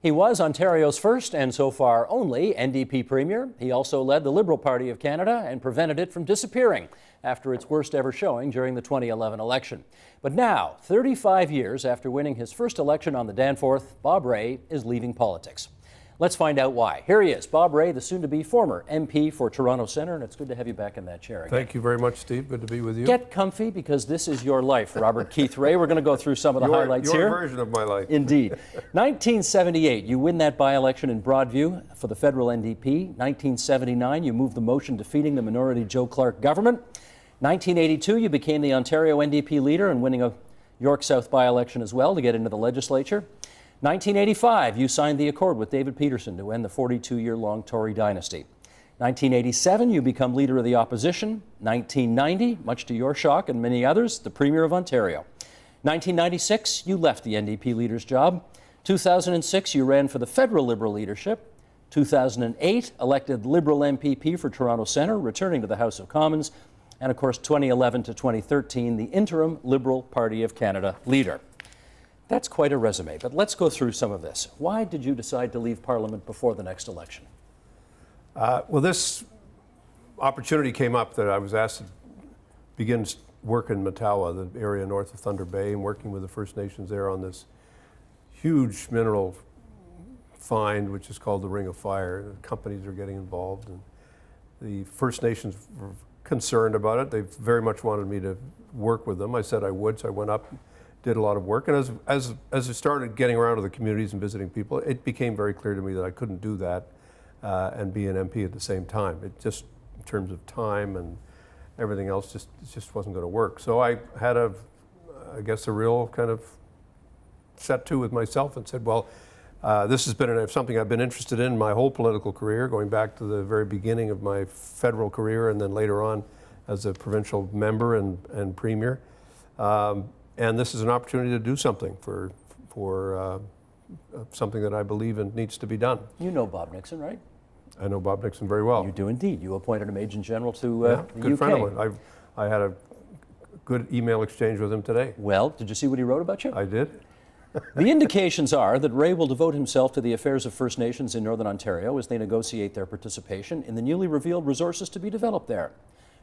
He was Ontario's first and so far only NDP Premier. He also led the Liberal Party of Canada and prevented it from disappearing after its worst ever showing during the 2011 election. But now, 35 years after winning his first election on the Danforth, Bob Rae is leaving politics. Let's find out why. Here he is, Bob Rae, the soon-to-be former MP for Toronto Centre, and it's good to have you back in that chair again. Thank you very much, Steve. Good to be with you. Get comfy, because this is your life, Robert Keith Rae. We're going to go through some of the highlights here. Your version of my life. Indeed. 1978, you win that by-election in Broadview for the federal NDP. 1979, you move the motion defeating the minority Joe Clark government. 1982, you became the Ontario NDP leader and winning a York South by-election as well to get into the legislature. 1985, you signed the accord with David Peterson to end the 42-year-long Tory dynasty. 1987, you become Leader of the Opposition. 1990, much to your shock and many others, the Premier of Ontario. 1996, you left the NDP leader's job. 2006, you ran for the federal Liberal leadership. 2008, elected Liberal MPP for Toronto Centre, returning to the House of Commons. And of course, 2011 to 2013, the interim Liberal Party of Canada leader. That's quite a resume, but let's go through some of this. Why did you decide to leave Parliament before the next election? Well, this opportunity came up that I was asked to begin work in Matawa, the area north of Thunder Bay, and working with the First Nations there on this huge mineral find, which is called the Ring of Fire. The companies are getting involved, and the First Nations were concerned about it. They very much wanted me to work with them. I said I would, so I went up, did a lot of work, and as I started getting around to the communities and visiting people, it became very clear to me that I couldn't do that and be an MP at the same time. It just, in terms of time and everything else, it just wasn't going to work. So I had I guess a real kind of set to with myself and said, well, this has been something I've been interested in my whole political career, going back to the very beginning of my federal career and then later on as a provincial member and premier. And this is an opportunity to do something for something that I believe in needs to be done. You know Bob Nixon, right? I know Bob Nixon very well. You do indeed. You appointed him Agent General to the good UK. Friend of mine. I had a good email exchange with him today. Well, did you see what he wrote about you? I did. The indications are that Rae will devote himself to the affairs of First Nations in Northern Ontario as they negotiate their participation in the newly revealed resources to be developed there.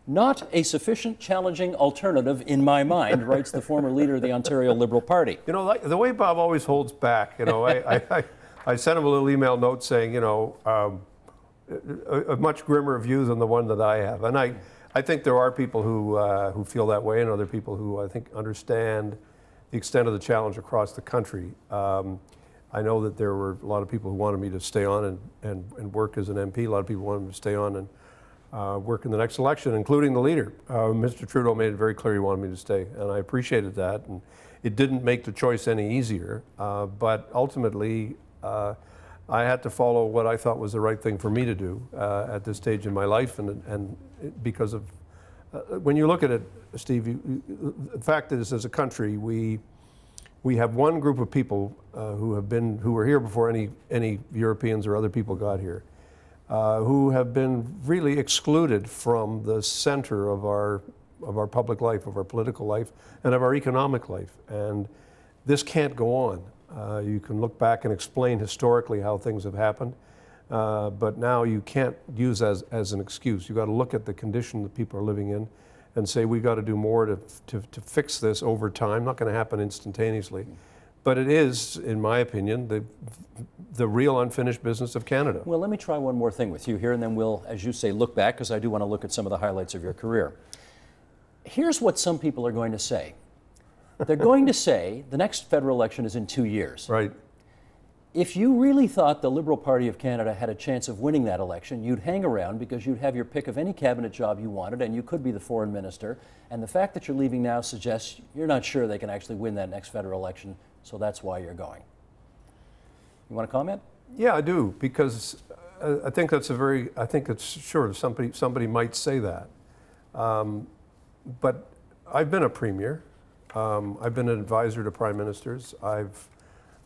Not a sufficient challenging alternative in my mind, writes the former leader of the Ontario Liberal Party. You know, the way Bob always holds back, you know, I sent him a little email note saying, you know, a much grimmer view than the one that I have. And I think there are people who feel that way and other people who I think understand the extent of the challenge across the country. I know that there were a lot of people who wanted me to stay on and work as an MP. A lot of people wanted me to stay on and work in the next election, including the leader. Mr. Trudeau made it very clear he wanted me to stay, and I appreciated that. And it didn't make the choice any easier, but ultimately I had to follow what I thought was the right thing for me to do at this stage in my life, and because of when you look at it, Steve, the fact is, as a country, we have one group of people who were here before any Europeans or other people got here. Who have been really excluded from the center of our public life, of our political life, and of our economic life. And this can't go on. You can look back and explain historically how things have happened, but now you can't use as an excuse. You've got to look at the condition that people are living in and say we've got to do more to fix this over time. Not going to happen instantaneously. But it is, in my opinion, the real unfinished business of Canada. Well, let me try one more thing with you here, and then we'll, as you say, look back, because I do want to look at some of the highlights of your career. Here's what some people are going to say. They're going to say the next federal election is in 2 years. Right. If you really thought the Liberal Party of Canada had a chance of winning that election, you'd hang around because you'd have your pick of any cabinet job you wanted, and you could be the foreign minister. And the fact that you're leaving now suggests you're not sure they can actually win that next federal election. So that's why you're going. You want to comment? Yeah, I do, because I think it's sure somebody might say that. But I've been a premier. I've been an advisor to prime ministers. I've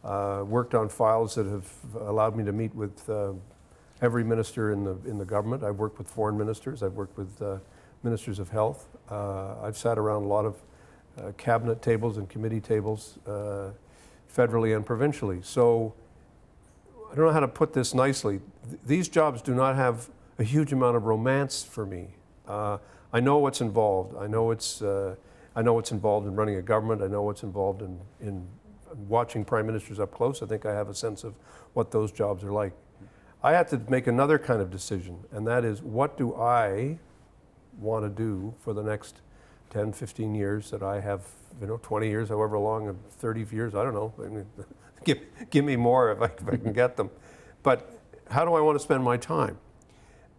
worked on files that have allowed me to meet with every minister in the government. I've worked with foreign ministers. I've worked with ministers of health. I've sat around a lot of cabinet tables and committee tables, federally and provincially. So don't know how to put this nicely. These jobs do not have a huge amount of romance for me. I know what's involved. I know what's involved in running a government. I know what's involved in watching prime ministers up close. I think I have a sense of what those jobs are like. I had to make another kind of decision, and that is, what do I want to do for the next 10, 15 years that I have, 20 years, however long, and 30 years, I don't know. I mean, give me more if I can get them. But how do I want to spend my time?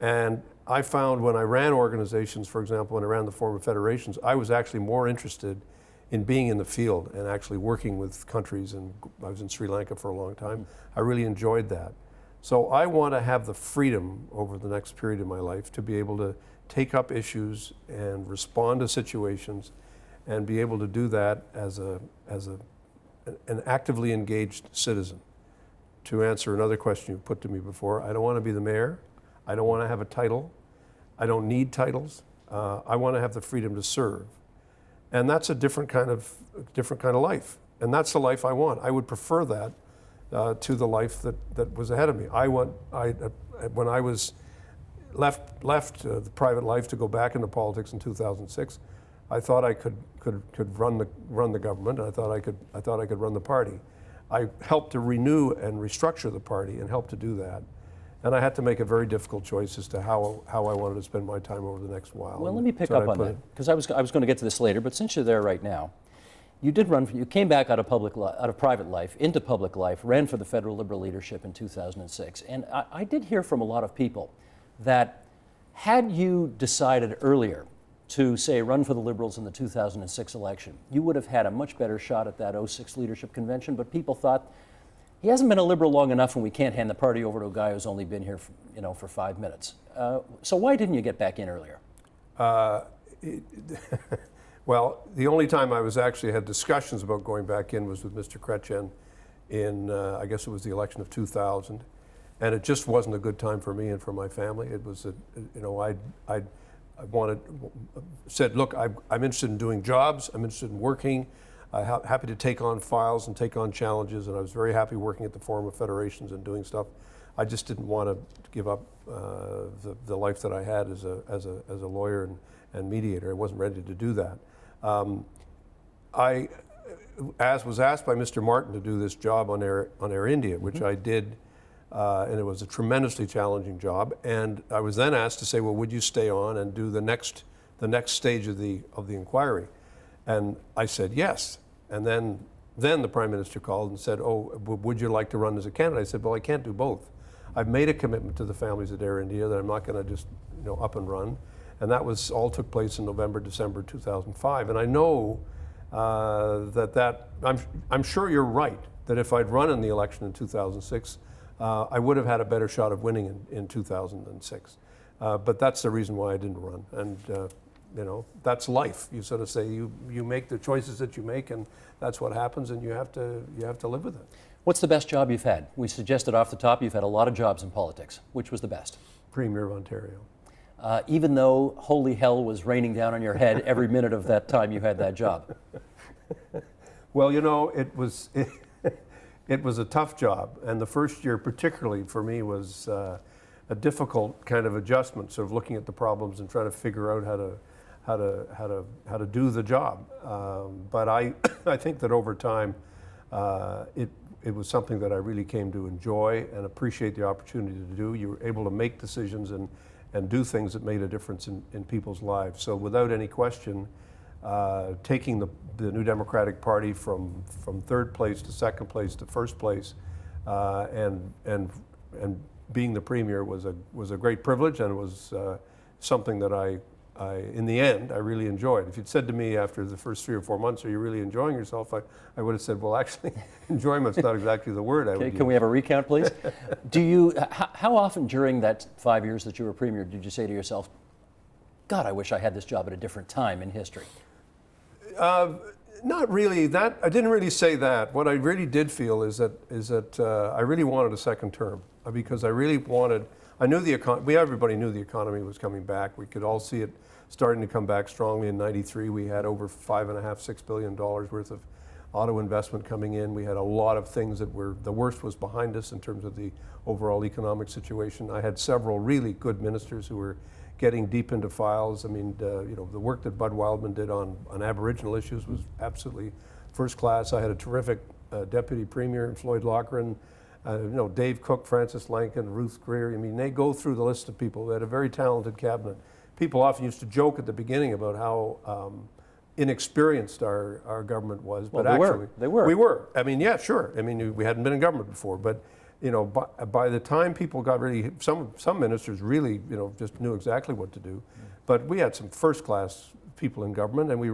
And I found when I ran organizations, for example, when I ran the former federations, I was actually more interested in being in the field and actually working with countries. And I was in Sri Lanka for a long time. I really enjoyed that. So I want to have the freedom over the next period of my life to be able to take up issues and respond to situations and be able to do that as an actively engaged citizen. To answer another question you put to me before, I don't want to be the mayor. I don't want to have a title. I don't need titles. I want to have the freedom to serve. And that's a different kind of life. And that's the life I want. I would prefer that to the life that was ahead of me. When I was left the private life to go back into politics in 2006, I thought I could run the government. And I thought I could run the party. I helped to renew and restructure the party and helped to do that. And I had to make a very difficult choice as to how I wanted to spend my time over the next while. Well, let me pick up on that, because I was going to get to this later, but since you're there right now, you came back out of private life into public life, ran for the federal Liberal leadership in 2006. And I did hear from a lot of people that had you decided earlier to, say, run for the Liberals in the 2006 election, you would have had a much better shot at that 06 leadership convention, but people thought, he hasn't been a Liberal long enough, and we can't hand the party over to a guy who's only been here for 5 minutes. So why didn't you get back in earlier? Well, the only time I had discussions about going back in was with Mr. Chrétien in, I guess it was the election of 2000. And it just wasn't a good time for me and for my family. It was, said, look, I'm interested in doing jobs. I'm interested in working. Happy to take on files and take on challenges, and I was very happy working at the Forum of Federations and doing stuff. I just didn't want to give up the life that I had as a lawyer and mediator. I wasn't ready to do that. I was asked by Mr. Martin to do this job on Air India, which I did, and it was a tremendously challenging job. And I was then asked to say, well, would you stay on and do the next stage of the inquiry? And I said yes. And then the Prime Minister called and said, oh, would you like to run as a candidate? I said, well, I can't do both. I've made a commitment to the families at Air India that I'm not going to just up and run. And that all took place in November, December 2005. And I know I'm sure you're right, that if I'd run in the election in 2006, I would have had a better shot of winning in 2006. But that's the reason why I didn't run. And that's life. You sort of say you make the choices that you make, and that's what happens, and you have to live with it. What's the best job you've had? We suggested off the top you've had a lot of jobs in politics. Which was the best? Premier of Ontario. Even though holy hell was raining down on your head every minute of that time you had that job. Well, it was a tough job, and the first year particularly for me was a difficult kind of adjustment, sort of looking at the problems and trying to figure out how to do the job. But I think that over time, it was something that I really came to enjoy and appreciate the opportunity to do. You were able to make decisions and do things that made a difference in people's lives. So without any question, taking the New Democratic Party from third place to second place to first place, and being the premier was a great privilege, and it was something that I in the end, I really enjoyed. If you'd said to me after the first 3 or 4 months, are you really enjoying yourself? I would have said, well, actually, enjoyment's not exactly the word I would use. Can we have a recount, please? How often during that 5 years that you were premier did you say to yourself, God, I wish I had this job at a different time in history? Not really. I didn't really say that. What I really did feel is that I really wanted a second term, because I really wanted. I knew everybody knew the economy was coming back. We could all see it starting to come back strongly in '93. We had over $5.5–6 billion worth auto investment coming in. We had a lot of things that were, the worst was behind us in terms of the overall economic situation. I had several really good ministers who were getting deep into files. I mean, you know, the work that Bud Wildman did on Aboriginal issues was absolutely first class. I had a terrific deputy premier, Floyd Loughran, you know, Dave Cook, Francis Lankin, Ruth Greer. I mean, they go through the list of people. They had a very talented cabinet. People often used to joke at the beginning about how inexperienced our government was, Well, but actually they were. we were. I mean, yeah, sure. I mean, we hadn't been in government before, but you know, by the time people got ready, some ministers really, you know, just knew exactly what to do. But we had some first-class people in government, and we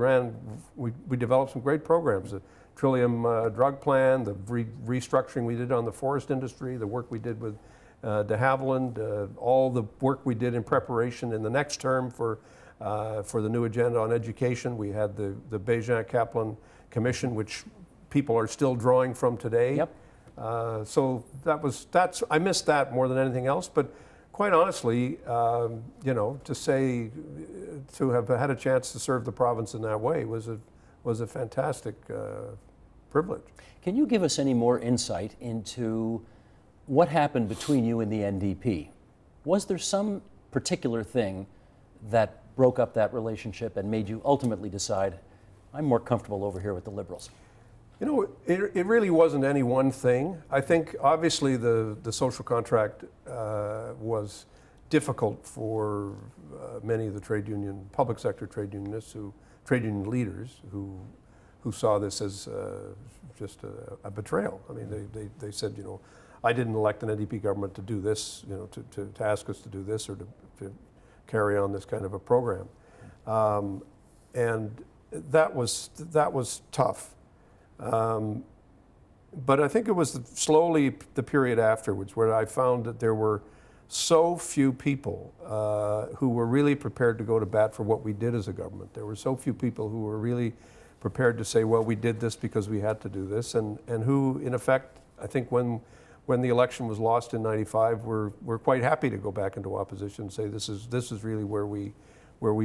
developed some great programs. The Trillium drug plan, the restructuring we did on the forest industry, the work we did with de Havilland, all the work we did in preparation in the next term for the new agenda on education. We had the Bégin-Kaplan Commission, which people are still drawing from today. Yep. So I missed that more than anything else. But quite honestly, you know, to have had a chance to serve the province in that way was a fantastic privilege. Can you give us any more insight into what happened between you and the NDP? Was there some particular thing that broke up that relationship and made you ultimately decide, I'm more comfortable over here with the Liberals? You know, it really wasn't any one thing. I think obviously the social contract was difficult for many of the public sector trade unionists, trade union leaders who saw this as just a betrayal. I mean, they said, you know, I didn't elect an NDP government to do this, you know, to ask us to do this or to carry on this kind of a program, and that was tough. But I think it was slowly the period afterwards where I found that there were so few people who were really prepared to go to bat for what we did as a government. There were so few people who were really prepared to say, well, we did this because we had to do this, and who, in effect, I think when the election was lost in '95, were quite happy to go back into opposition and say this is really where we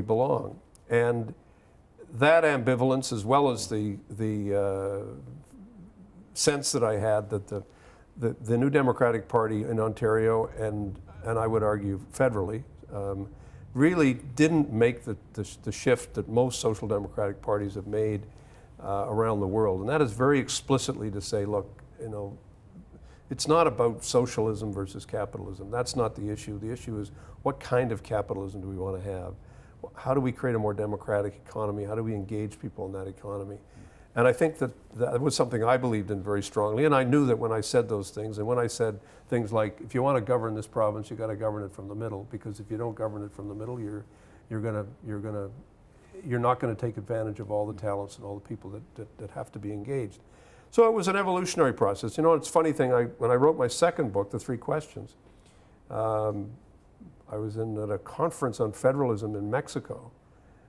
belong. And that ambivalence, as well as the sense that I had that the New Democratic Party in Ontario and I would argue federally really didn't make the shift that most social democratic parties have made around the world, and that is very explicitly to say, look, you know, it's not about socialism versus capitalism. That's not the issue. The issue is what kind of capitalism do we want to have? How do we create a more democratic economy? How do we engage people in that economy? And I think that was something I believed in very strongly. And I knew that when I said those things, and when I said things like, if you want to govern this province, you got to govern it from the middle, because if you don't govern it from the middle, you're not going to take advantage of all the talents and all the people that have to be engaged. So it was an evolutionary process. You know, it's a funny thing, when I wrote my second book, The Three Questions, I was at a conference on federalism in Mexico,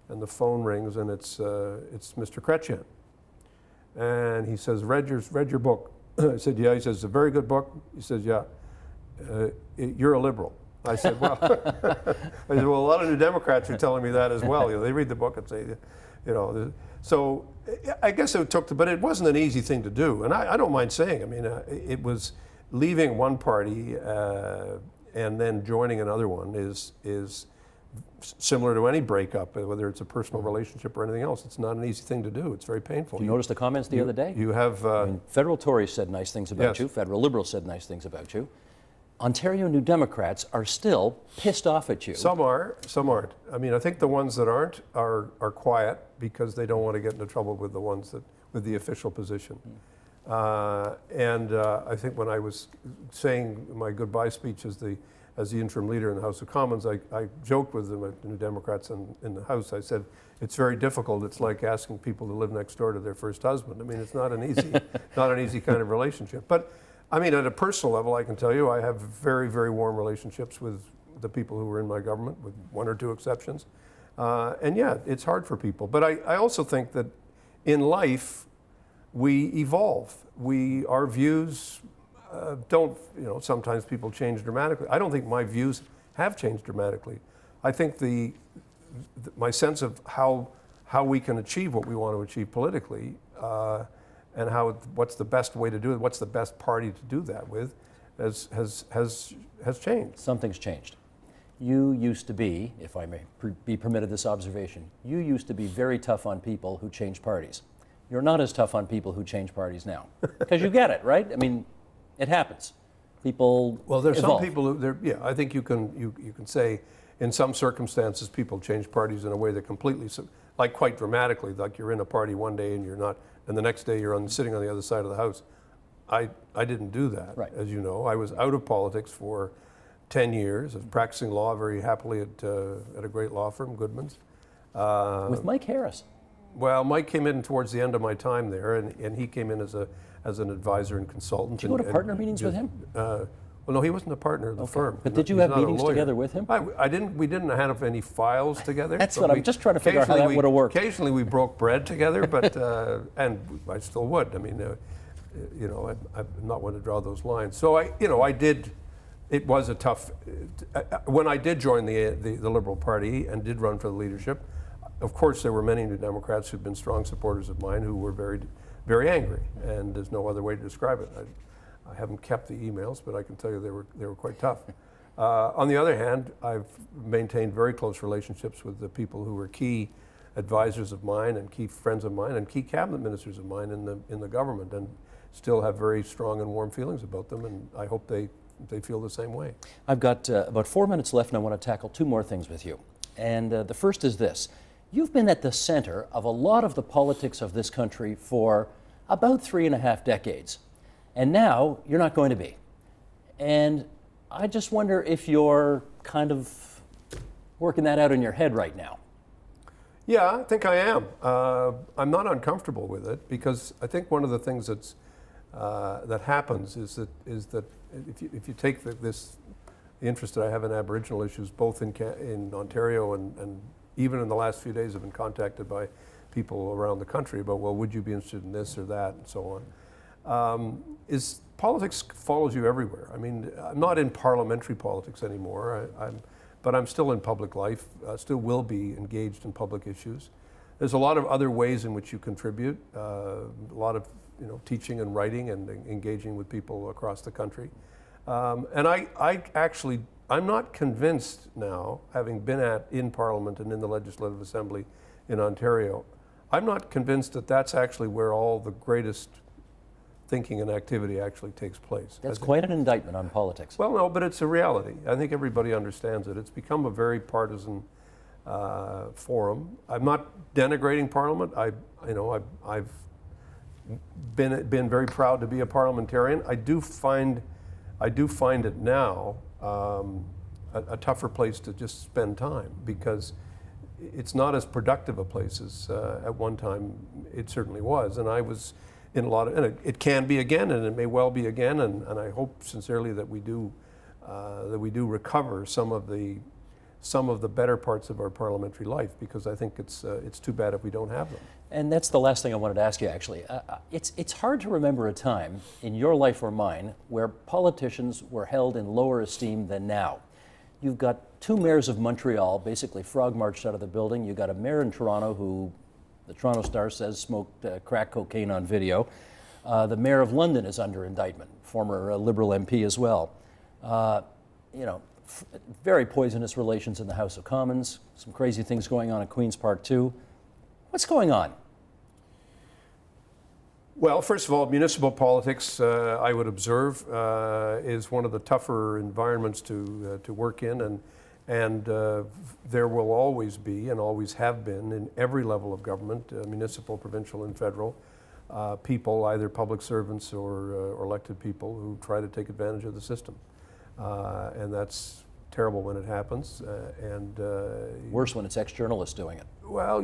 and the phone rings, and it's Mr. Chrétien. And he says, read your book. I said, yeah. He says, it's a very good book. He says, yeah. You're a liberal. I said, well, a lot of New Democrats are telling me that as well. You know, they read the book and say, you know, so I guess it took, but it wasn't an easy thing to do. And I don't mind saying, I mean, it was leaving one party and then joining another one is similar to any breakup, whether it's a personal relationship or anything else. It's not an easy thing to do. It's very painful. Did you notice the comments the other day? You have... I mean, federal Tories said nice things about you. Federal Liberals said nice things about you. Ontario New Democrats are still pissed off at you. Some are, some aren't. I mean, I think the ones that aren't are quiet because they don't want to get into trouble with the ones with the official position. I think when I was saying my goodbye speech as the interim leader in the House of Commons, I joked with the New Democrats in the House. I said, it's very difficult. It's like asking people to live next door to their first husband. I mean, it's not an easy kind of relationship. But I mean, at a personal level, I can tell you I have very, very warm relationships with the people who were in my government, with one or two exceptions. And yeah, it's hard for people. But I also think that in life, we evolve. Our views don't, you know, sometimes people change dramatically. I don't think my views have changed dramatically. I think my sense of how we can achieve what we want to achieve politically and what's the best way to do it, what's the best party to do that with, has changed. Something's changed. You used to be, if I may be permitted this observation, you used to be very tough on people who change parties. You're not as tough on people who change parties now. Because you get it, right? I mean, it happens. People Well, there's evolve. some people who, yeah, I think you can say in some circumstances people change parties in a way that completely, like quite dramatically, like you're in a party one day and you're not, and the next day you're sitting on the other side of the house. I didn't do that, Right. as you know. I was out of politics for 10 years of practicing law very happily at a great law firm, Goodman's. With Mike Harris. Well, Mike came in towards the end of my time there, and he came in as an advisor and consultant. Did you go to partner meetings with him? Well, no, he wasn't a partner of the firm. But did you He's have not a meetings lawyer. together with him? I didn't. We didn't have any files together. That's but what I'm just trying to figure out how that would have worked. Occasionally, we broke bread together, but and I still would. I mean, I'm not one to draw those lines. So I did. It was a tough. When I did join the Liberal Party and did run for the leadership, of course there were many New Democrats who've been strong supporters of mine who were very, very angry, and there's no other way to describe it. I haven't kept the emails, but I can tell you they were quite tough. On the other hand, I've maintained very close relationships with the people who were key advisors of mine and key friends of mine and key cabinet ministers of mine in the government, and still have very strong and warm feelings about them, and I hope they feel the same way. I've got about 4 minutes left, and I want to tackle two more things with you. And the first is this. You've been at the center of a lot of the politics of this country for about 3.5 decades. And now you're not going to be. And I just wonder if you're kind of working that out in your head right now. Yeah, I think I am. I'm not uncomfortable with it, because I think one of the things that happens is that if you take the interest that I have in Aboriginal issues, both in Ontario and even in the last few days, I've been contacted by people around the country about, well, would you be interested in this or that, and so on. Is politics follows you everywhere. I mean, I'm not in parliamentary politics anymore, but I'm still in public life, still will be engaged in public issues. There's a lot of other ways in which you contribute, a lot of teaching and writing and engaging with people across the country. And I'm not convinced now, having been in Parliament and in the Legislative Assembly in Ontario, I'm not convinced that that's actually where all the greatest thinking and activity actually takes place. That's quite an indictment on politics. Well, no, but it's a reality. I think everybody understands it. It's become a very partisan forum. I'm not denigrating Parliament. I've been very proud to be a parliamentarian. I do find it now a tougher place to just spend time, because it's not as productive a place as at one time it certainly was. And I was in a lot of, and it can be again, and it may well be again, and I hope sincerely that we do recover some of the better parts of our parliamentary life, because I think it's too bad if we don't have them. And that's the last thing I wanted to ask you, actually. It's hard to remember a time in your life or mine where politicians were held in lower esteem than now. You've got two mayors of Montreal basically frog marched out of the building. You've got a mayor in Toronto who the Toronto Star says smoked crack cocaine on video. The mayor of London is under indictment, former Liberal MP as well. Very poisonous relations in the House of Commons, some crazy things going on at Queen's Park too. What's going on? Well, first of all, municipal politics, I would observe, is one of the tougher environments to work in, and there will always be, and always have been, in every level of government, municipal, provincial, and federal, people, either public servants or elected people, who try to take advantage of the system, and that's terrible when it happens, and worse when it's ex-journalists doing it. Well,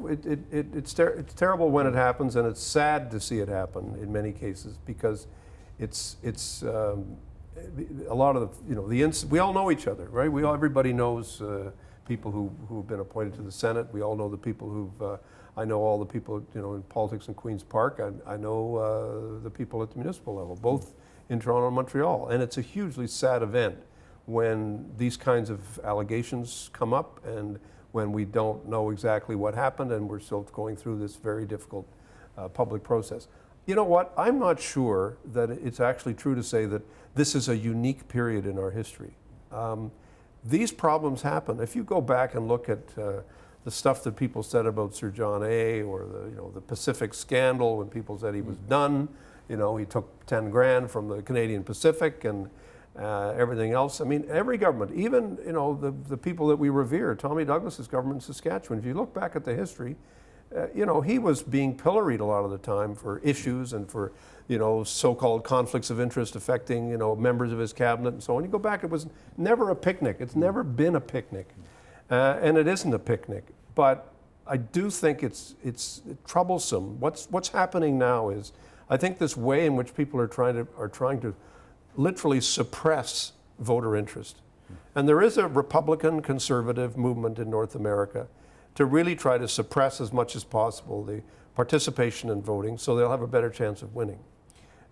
it's terrible when it happens, and it's sad to see it happen in many cases, because it's a lot of we all know each other, right? Everybody knows people who've been appointed to the Senate. We all know the people who've. I know all the people in politics in Queen's Park. I know the people at the municipal level, both in Toronto and Montreal, and it's a hugely sad event when these kinds of allegations come up, and when we don't know exactly what happened, and we're still going through this very difficult public process. You know what? I'm not sure that it's actually true to say that this is a unique period in our history. These problems happen. If you go back and look at the stuff that people said about Sir John A. or the Pacific scandal, when people said he was done, he took 10 grand from the Canadian Pacific and everything else. I mean, every government, even the people that we revere, Tommy Douglas's government in Saskatchewan. If you look back at the history, he was being pilloried a lot of the time for issues and for, so-called conflicts of interest affecting, members of his cabinet and so on. You go back, it was never a picnic. It's never been a picnic, and it isn't a picnic. But I do think it's troublesome. What's happening now is, I think this way in which people are trying to literally suppress voter interest, and there is a Republican conservative movement in North America to really try to suppress as much as possible the participation in voting so they'll have a better chance of winning.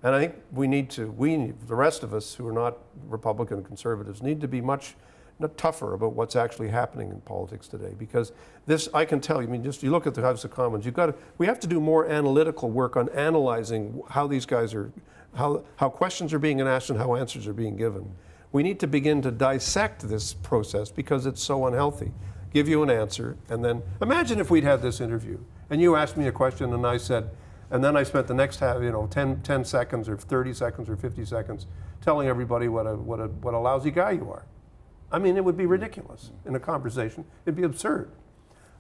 And I think the rest of us who are not Republican conservatives, need to be much tougher about what's actually happening in politics today. Because this, I can tell you, you look at the House of Commons, we have to do more analytical work on analyzing how these guys are, how questions are being asked and how answers are being given. We need to begin to dissect this process because it's so unhealthy. Give you an answer, and then imagine if we'd had this interview and you asked me a question and I said, and then I spent the next 10 seconds or 30 seconds or 50 seconds telling everybody what a lousy guy you are. I mean, it would be ridiculous in a conversation. It'd be absurd.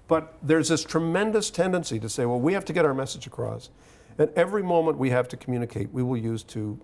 But there's this tremendous tendency to say, well, we have to get our message across. And every moment we have to communicate, we will use to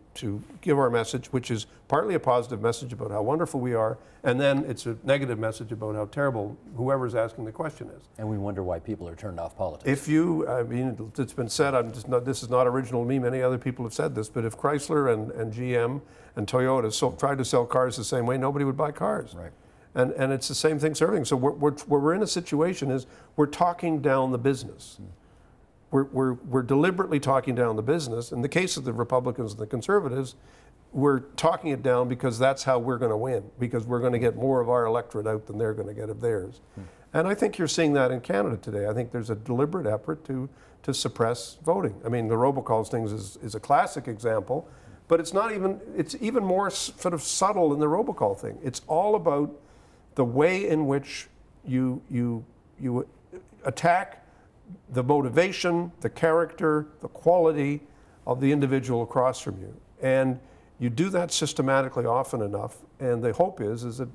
give our message, which is partly a positive message about how wonderful we are, and then it's a negative message about how terrible whoever's asking the question is. And we wonder why people are turned off politics. It's been said, this is not original to me, many other people have said this, but if Chrysler and GM and Toyota tried to sell cars the same way, nobody would buy cars. Right. And it's the same thing serving. So where we're in a situation is we're talking down the business. We're deliberately talking down the business. In the case of the Republicans and the Conservatives, we're talking it down because that's how we're going to win, because we're going to get more of our electorate out than they're going to get of theirs. And I think you're seeing that in Canada today. I think there's a deliberate effort to suppress voting. I mean, the robocalls things is a classic example, but it's even more sort of subtle in the robocall thing. It's all about the way in which you attack the motivation, the character, the quality of the individual across from you. And you do that systematically often enough, and the hope is that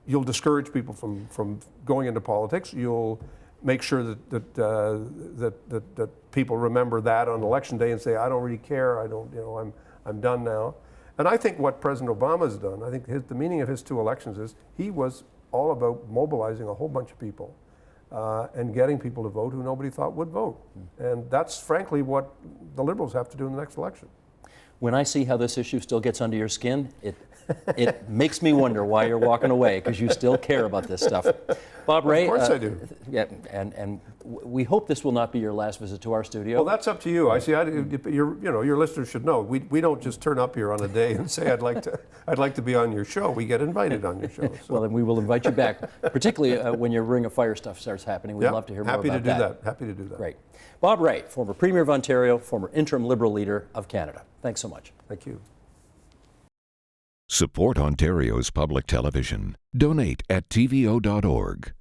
you'll discourage people from going into politics. You'll make sure that people remember that on election day and say, I don't really care, I'm done now. And I think what President Obama's done, I think the meaning of his 2 elections is he was all about mobilizing a whole bunch of people and getting people to vote who nobody thought would vote. And that's frankly what the Liberals have to do in the next election. When I see how this issue still gets under your skin, it makes me wonder why you're walking away, because you still care about this stuff. Bob Rae. Of course I do. Yeah, and we hope this will not be your last visit to our studio. Well, that's up to you. I see. Your listeners should know. We don't just turn up here on a day and say I'd like to be on your show. We get invited on your show. So. Well, then we will invite you back, particularly when your Ring of Fire stuff starts happening. We'd love to hear more about that. Happy to do that. Great. Bob Rae, former Premier of Ontario, former interim Liberal leader of Canada. Thanks so much. Thank you. Support Ontario's public television. Donate at tvo.org.